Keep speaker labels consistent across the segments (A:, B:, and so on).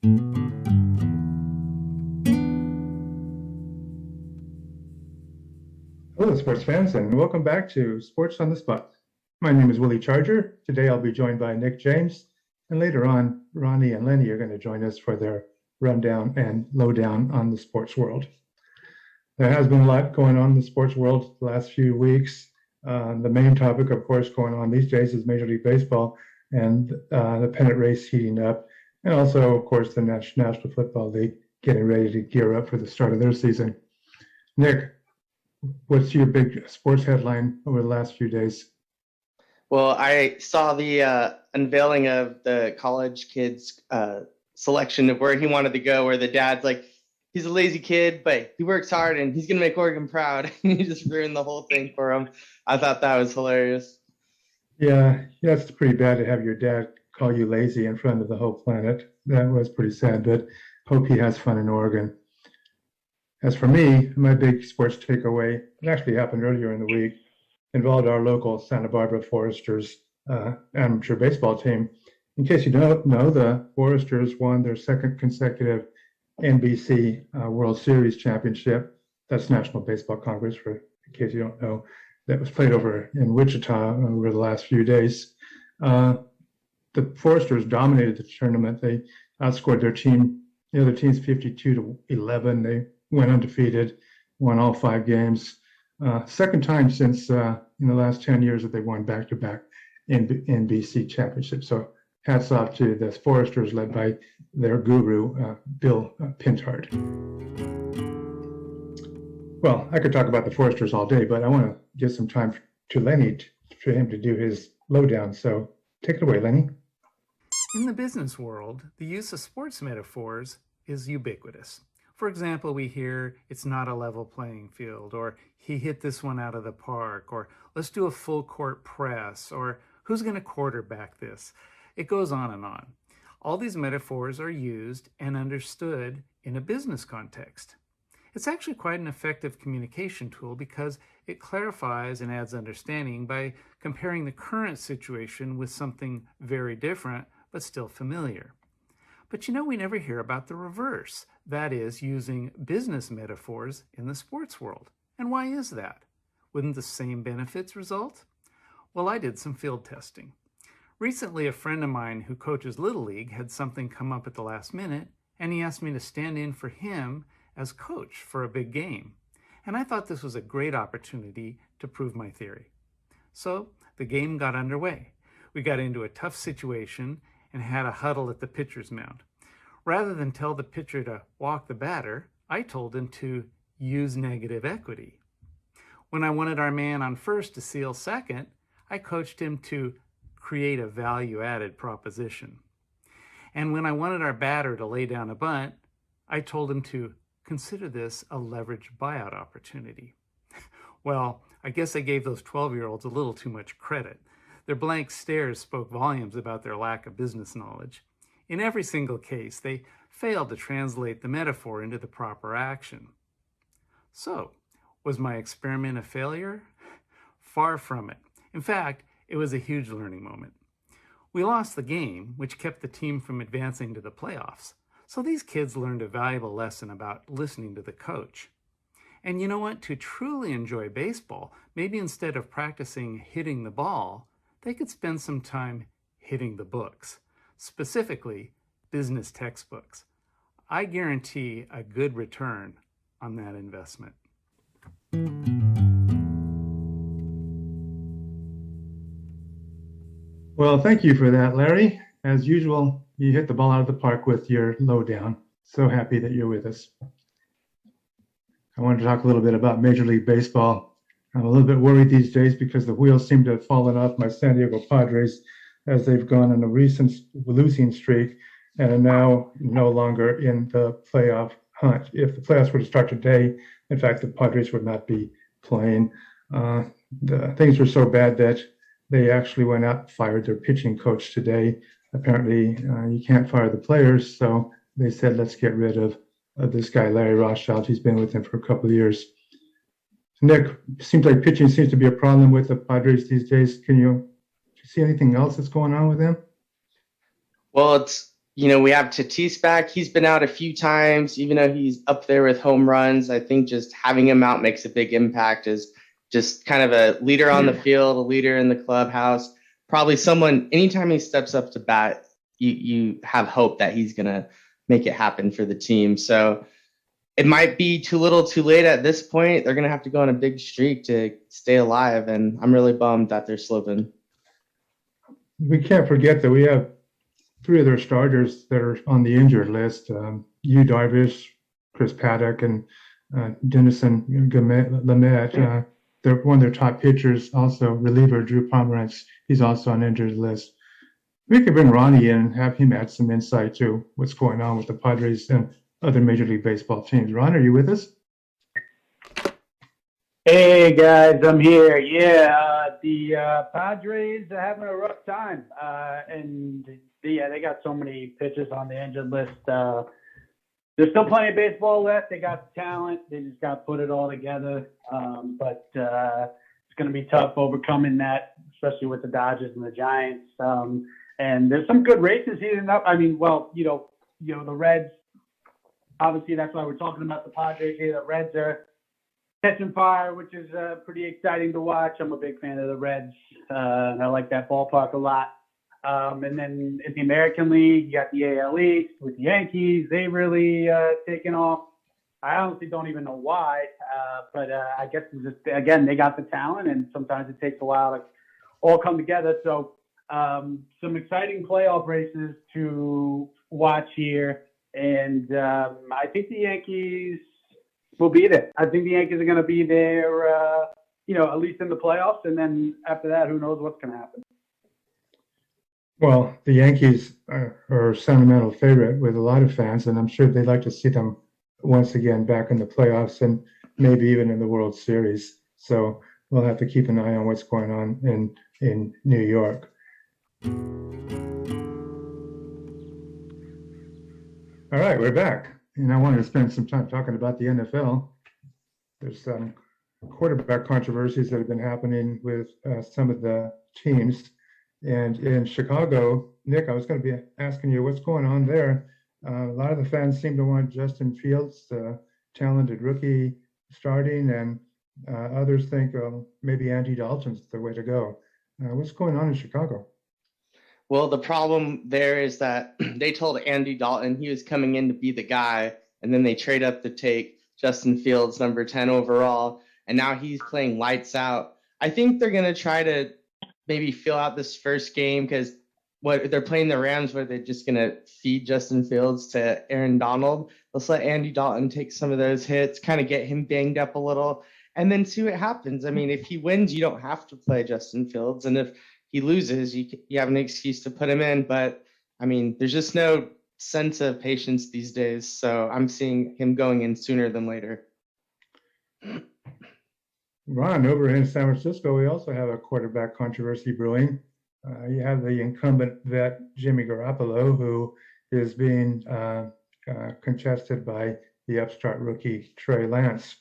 A: Hello, sports fans, and welcome back to Sports on the Spot. My name is Willie Charger. Today I'll be joined by Nick James, and later on, Ronnie and Lenny are going to join us for their rundown and lowdown on the sports world. There has been a lot going on in the sports world the last few weeks. The main topic, of course, going on these days is Major League Baseball and the pennant race heating up, and also, of course, the National Football League getting ready to gear up for the start of their season. Nick, what's your big sports headline over the last few days?
B: Well, I saw the unveiling of the college kid's selection of where he wanted to go, where the dad's like, he's a lazy kid, but he works hard and he's going to make Oregon proud. And he just ruined the whole thing for him. I thought that was hilarious.
A: Yeah, it's pretty bad to have your dad call you lazy in front of the whole planet. That was pretty sad, but hope he has fun in Oregon. As for me, my big sports takeaway, it actually happened earlier in the week, involved our local Santa Barbara Foresters amateur baseball team. In case you don't know, the Foresters won their second consecutive NBC World Series championship. That's National Baseball Congress, in case you don't know. That was played over in Wichita over the last few days. The Foresters dominated the tournament. They outscored their team, the other teams 52-11. They went undefeated, won all 5 games. Second time since in the last 10 years that they won back-to-back NBC championships. So hats off to the Foresters led by their guru, Bill Pintard. Well, I could talk about the Foresters all day, but I want to give some time to Lenny for him to do his lowdown. So take it away, Lenny.
C: In the business world, the use of sports metaphors is ubiquitous. For example, we hear it's not a level playing field, or he hit this one out of the park, or let's do a full court press, or who's going to quarterback this? It goes on and on. All these metaphors are used and understood in a business context. It's actually quite an effective communication tool because it clarifies and adds understanding by comparing the current situation with something very different but still familiar. But we never hear about the reverse. That is, using business metaphors in the sports world. And why is that? Wouldn't the same benefits result? Well, I did some field testing. Recently, a friend of mine who coaches Little League had something come up at the last minute, and he asked me to stand in for him as coach for a big game. And I thought this was a great opportunity to prove my theory. So the game got underway. We got into a tough situation and had a huddle at the pitcher's mound. Rather than tell the pitcher to walk the batter, I told him to use negative equity. When I wanted our man on first to seal second, I coached him to create a value-added proposition. And when I wanted our batter to lay down a bunt, I told him to consider this a leveraged buyout opportunity. Well, I guess I gave those 12-year-olds a little too much credit. Their blank stares spoke volumes about their lack of business knowledge. In every single case, they failed to translate the metaphor into the proper action. So, was my experiment a failure? Far from it. In fact, it was a huge learning moment. We lost the game, which kept the team from advancing to the playoffs. So these kids learned a valuable lesson about listening to the coach. And you know what? To truly enjoy baseball, maybe instead of practicing hitting the ball, they could spend some time hitting the books, specifically business textbooks. I guarantee a good return on that investment.
A: Well, thank you for that, Larry. As usual, you hit the ball out of the park with your lowdown. So happy that you're with us. I wanted to talk a little bit about Major League Baseball. I'm a little bit worried these days because the wheels seem to have fallen off my San Diego Padres as they've gone on a recent losing streak and are now no longer in the playoff hunt. If the playoffs were to start today, in fact, the Padres would not be playing. Things were so bad that they actually went out and fired their pitching coach today. Apparently, you can't fire the players, so they said, let's get rid of this guy, Larry Rothschild. He's been with them for a couple of years. Nick, seems like pitching seems to be a problem with the Padres these days. Can you see anything else that's going on with them?
B: Well, it's we have Tatis back. He's been out a few times, even though he's up there with home runs. I think just having him out makes a big impact as just kind of a leader on the field, a leader in the clubhouse. Probably someone, anytime he steps up to bat, you have hope that he's going to make it happen for the team. So it might be too little too late at this point. They're going to have to go on a big streak to stay alive. And I'm really bummed that they're slipping.
A: We can't forget that we have three of their starters that are on the injured list. Yu Darvish, Chris Paddock, and Denison Lamet. They're one of their top pitchers, also reliever Drew Pomeranz. He's also on injured list. We could bring Ronnie in and have him add some insight to what's going on with the Padres and other Major League Baseball teams. Ron, are you with us?
D: Hey guys, I'm here. Yeah, the Padres are having a rough time, and they got so many pitchers on the injured list. There's still plenty of baseball left. They got the talent. They just got to put it all together. But it's going to be tough overcoming that, especially with the Dodgers and the Giants. And there's some good races heating up. I mean, well, the Reds. Obviously, that's why we're talking about the Padres here. The Reds are catching fire, which is pretty exciting to watch. I'm a big fan of the Reds. And I like that ballpark a lot. And then in the American League, you got the AL East with the Yankees. They really taken off. I honestly don't even know why, but I guess it's just, again, they got the talent, and sometimes it takes a while to all come together. So some exciting playoff races to watch here. And I think the Yankees will be there. I think the Yankees are going to be there, at least in the playoffs. And then after that, who knows what's going to happen.
A: Well, the Yankees are a sentimental favorite with a lot of fans, and I'm sure they'd like to see them once again back in the playoffs and maybe even in the World Series. So we'll have to keep an eye on what's going on in New York. All right, we're back. And I wanted to spend some time talking about the NFL. There's some quarterback controversies that have been happening with some of the teams. And in Chicago, Nick, I was going to be asking you what's going on there. A lot of the fans seem to want Justin Fields, the talented rookie, starting, and others think maybe Andy Dalton's the way to go. What's going on in Chicago?
B: Well, the problem there is that they told Andy Dalton he was coming in to be the guy, and then they trade up to take Justin Fields, number 10 overall, and now he's playing lights out. I think they're going to try to maybe fill out this first game because what they're playing the Rams where they're just going to feed Justin Fields to Aaron Donald. Let's let Andy Dalton take some of those hits, kind of get him banged up a little, and then see what happens. I mean, if he wins, you don't have to play Justin Fields. And if he loses, you have an excuse to put him in. But, I mean, there's just no sense of patience these days. So I'm seeing him going in sooner than later.
A: Ron, over in San Francisco, we also have a quarterback controversy brewing. You have the incumbent vet, Jimmy Garoppolo, who is being contested by the upstart rookie, Trey Lance.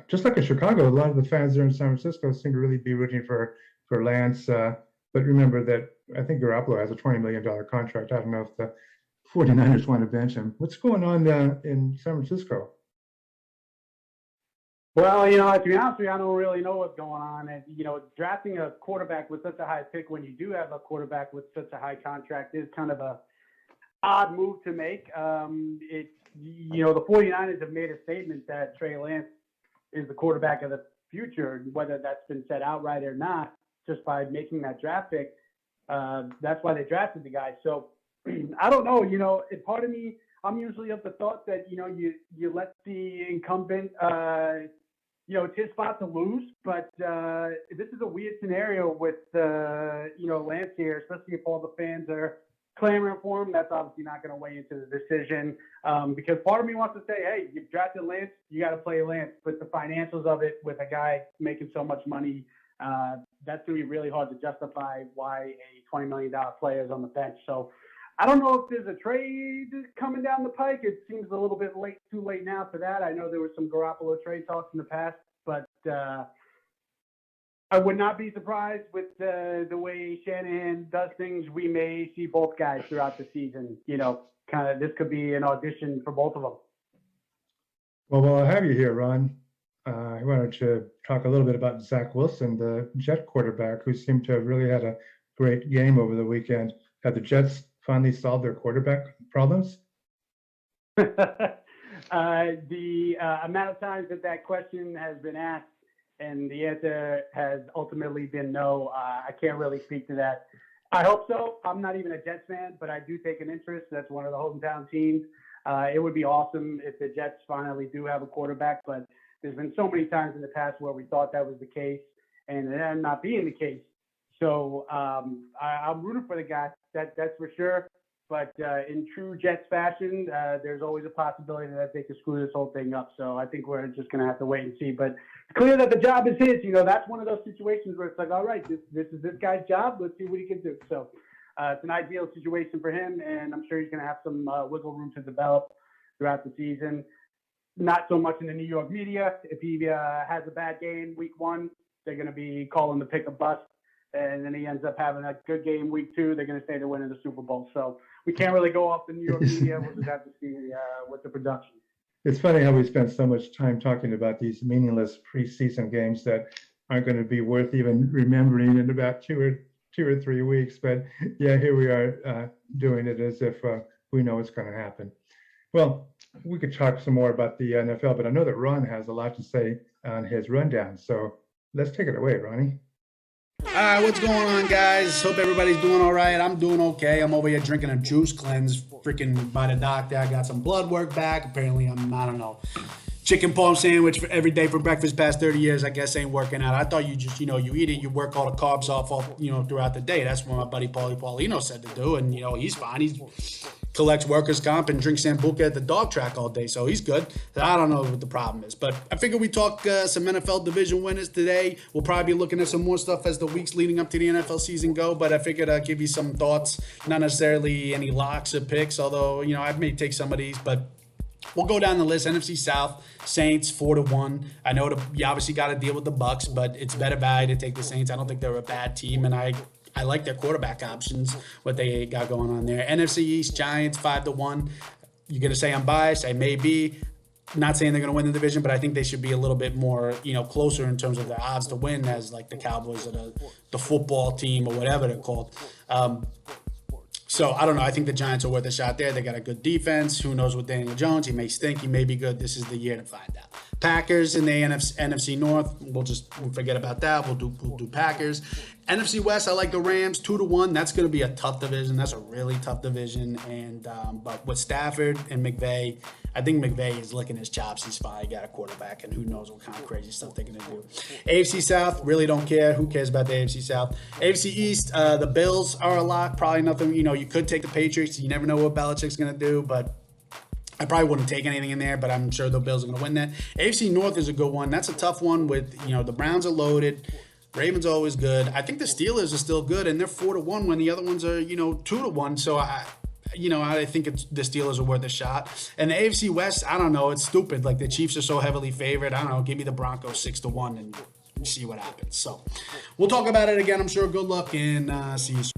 A: Just like in Chicago, a lot of the fans there in San Francisco seem to really be rooting for Lance. But remember that I think Garoppolo has a $20 million contract. I don't know if the 49ers want to bench him. What's going on in San Francisco?
D: Well, to be honest with you, I don't really know what's going on. And, drafting a quarterback with such a high pick when you do have a quarterback with such a high contract is kind of a odd move to make. The 49ers have made a statement that Trey Lance is the quarterback of the future, whether that's been said outright or not, just by making that draft pick. That's why they drafted the guy. So I don't know, part of me, I'm usually of the thought that, you let the incumbent, it's his spot to lose, but this is a weird scenario with, Lance here, especially if all the fans are clamoring for him. That's obviously not going to weigh into the decision because part of me wants to say, hey, you've drafted Lance, you got to play Lance, but the financials of it with a guy making so much money, that's going to be really hard to justify why a $20 million player is on the bench. So I don't know if there's a trade coming down the pike. It seems a little bit too late now for that. I know there was some Garoppolo trade talks in the past, but I would not be surprised with the way Shanahan does things. We may see both guys throughout the season. This could be an audition for both of them.
A: Well, while I have you here, Ron, I wanted to talk a little bit about Zach Wilson, the Jet quarterback, who seemed to have really had a great game over the weekend. Have the Jets finally solved their quarterback problems?
D: The amount of times that question has been asked and the answer has ultimately been no, I can't really speak to that. I hope so. I'm not even a Jets fan, but I do take an interest. That's one of the hometown teams. It would be awesome if the Jets finally do have a quarterback, but there's been so many times in the past where we thought that was the case and it ended not being the case. So I'm rooting for the guy, that's for sure. But in true Jets fashion, there's always a possibility that they could screw this whole thing up. So I think we're just going to have to wait and see. But it's clear that the job is his. That's one of those situations where it's like, all right, this is this guy's job. Let's see what he can do. So it's an ideal situation for him, and I'm sure he's going to have some wiggle room to develop throughout the season. Not so much in the New York media. If he has a bad game week 1, they're going to be calling the pick a bust. And then he ends up having a good game week 2. They're going to say they're winning the Super Bowl. So we can't really go off the New York media. We'll just have to see with the production.
A: It's funny how we spend so much time talking about these meaningless preseason games that aren't going to be worth even remembering in about two or 3 weeks. But yeah, here we are doing it as if we know what's going to happen. Well, we could talk some more about the NFL, but I know that Ron has a lot to say on his rundown. So let's take it away, Ronnie.
E: All right, what's going on, guys? Hope everybody's doing all right. I'm doing okay. I'm over here drinking a juice cleanse, freaking by the doctor. I got some blood work back. Apparently, I don't know, chicken palm sandwich for every day for breakfast past 30 years, I guess ain't working out. I thought you just, you eat it, you work all the carbs off, throughout the day. That's what my buddy Paulie Paulino said to do, and, he's fine. He collects workers' comp and drinks Sambuca at the dog track all day, so he's good. I don't know what the problem is, but I figure we talk some NFL division winners today. We'll probably be looking at some more stuff as the weeks leading up to the NFL season go, but I figured I'd give you some thoughts, not necessarily any locks or picks, although, I may take some of these, but we'll go down the list. NFC South, Saints 4-1. I know you obviously got to deal with the Bucks, but it's better value to take the Saints. I don't think they're a bad team, and I like their quarterback options, what they got going on there. NFC East, Giants 5-1. You're going to say I'm biased. I may be. Not saying they're going to win the division, but I think they should be a little bit more, closer in terms of their odds to win as like the Cowboys or the football team or whatever they're called. So I don't know. I think the Giants are worth a shot there. They got a good defense. Who knows with Daniel Jones? He may stink. He may be good. This is the year to find out. Packers in the NFC North. We'll forget about that. We'll do Packers. NFC West. I like the Rams 2-1. That's going to be a tough division. That's a really tough division. And but with Stafford and McVay, I think McVay is licking his chops. He's fine. He got a quarterback, and who knows what kind of crazy stuff they're going to do. AFC South, really don't care. Who cares about the AFC South? AFC East, the Bills are a lock. Probably nothing. You could take the Patriots. You never know what Belichick's going to do, but I probably wouldn't take anything in there, but I'm sure the Bills are going to win that. AFC North is a good one. That's a tough one with, the Browns are loaded. Ravens are always good. I think the Steelers are still good, and they're 4-1 when the other ones are, 2-1. So I think the Steelers are worth a shot. And the AFC West, I don't know. It's stupid. Like the Chiefs are so heavily favored. I don't know. Give me the Broncos 6-1 and see what happens. So we'll talk about it again. I'm sure. Good luck and see you soon.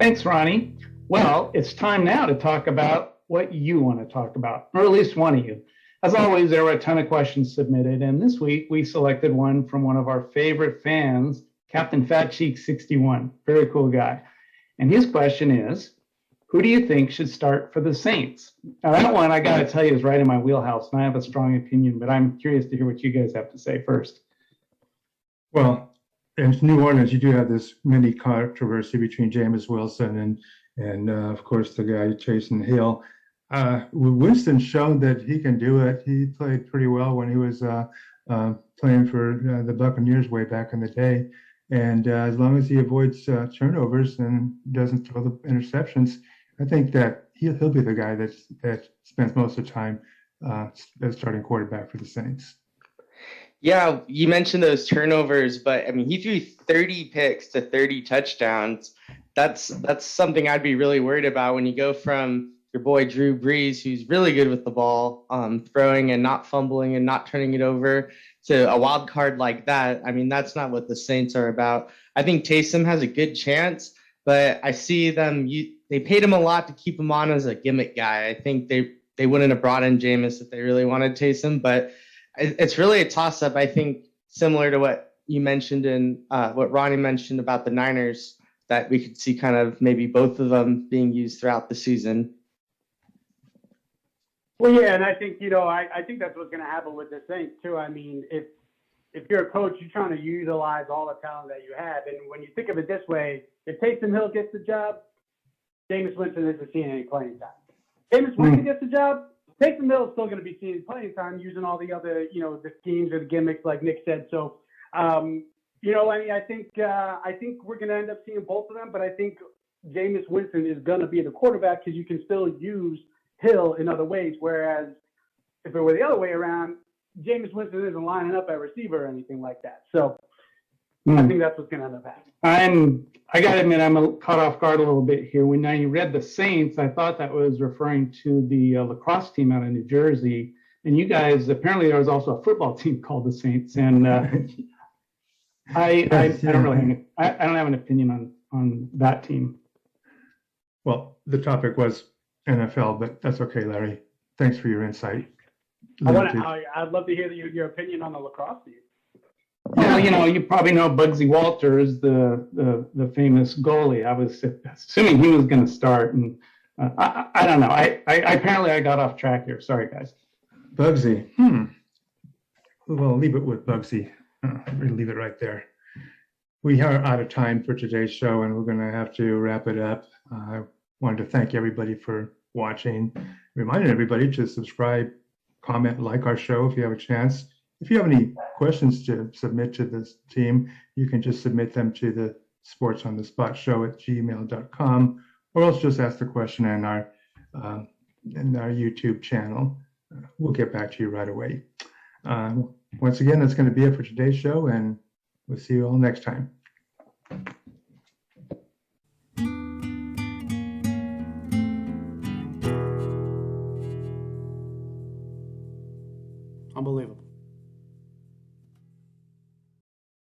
F: Thanks, Ronnie. Well, it's time now to talk about what you want to talk about, or at least one of you. As always, there were a ton of questions submitted, and this week we selected one from one of our favorite fans, Captain Fat Cheek 61. Very cool guy. And his question is, who do you think should start for the Saints? Now, that one, I got to tell you, is right in my wheelhouse, and I have a strong opinion, but I'm curious to hear what you guys have to say first.
A: Well, in New Orleans, you do have this mini controversy between Jameis Wilson and of course, the guy Jason Hill. Winston showed that he can do it. He played pretty well when he was playing for the Buccaneers way back in the day. And as long as he avoids turnovers and doesn't throw the interceptions, I think that he'll be the guy that spends most of the time as starting quarterback for the Saints.
B: Yeah, you mentioned those turnovers, but I mean, he threw 30 picks to 30 touchdowns. That's something I'd be really worried about when you go from your boy Drew Brees, who's really good with the ball, throwing and not fumbling and not turning it over, to a wild card like that. I mean, that's not what the Saints are about. I think Taysom has a good chance, but I see them. They paid him a lot to keep him on as a gimmick guy. I think they wouldn't have brought in Jameis if they really wanted Taysom, but it's really a toss up. I think similar to what you mentioned and what Ronnie mentioned about the Niners, that we could see kind of maybe both of them being used throughout the season.
D: Well, yeah, and I think I think that's what's going to happen with the Saints too. I mean, if you're a coach, you're trying to utilize all the talent that you have, and when you think of it this way, if Taysom Hill gets the job, Jameis Winston isn't seeing any playing time. Jameis Winston gets the job, Taysom Hill is still going to be seeing playing time using all the other the schemes or the gimmicks like Nick said. So, I mean, I think we're going to end up seeing both of them, but I think Jameis Winston is going to be the quarterback because you can still use Hill in other ways. Whereas if it were the other way around, Jameis Winston isn't lining up at receiver or anything like that. So I think that's what's going to end up happening.
F: I got to admit, I'm caught off guard a little bit here. When I read the Saints, I thought that was referring to the lacrosse team out of New Jersey. And you guys, apparently there was also a football team called the Saints. And I don't really I don't have an opinion on that team.
A: Well, the topic was NFL, but that's okay, Larry. Thanks for your insight.
D: I'd love to hear your opinion on the lacrosse team.
F: Well, you probably know Bugsy Walters, the famous goalie. I was assuming he was going to start, and I don't know. I apparently got off track here. Sorry, guys.
A: Bugsy. Well, leave it with Bugsy. We'll leave it right there. We are out of time for today's show, and we're going to have to wrap it up. I wanted to thank everybody for watching. Reminding everybody to subscribe, comment, like our show if you have a chance. If you have any questions to submit to this team, you can just submit them to the sportsonthespot@gmail.com, or else just ask the question in our YouTube channel. We'll get back to you right away. Once again, that's going to be it for today's show, and we'll see you all next time.
E: Unbelievable.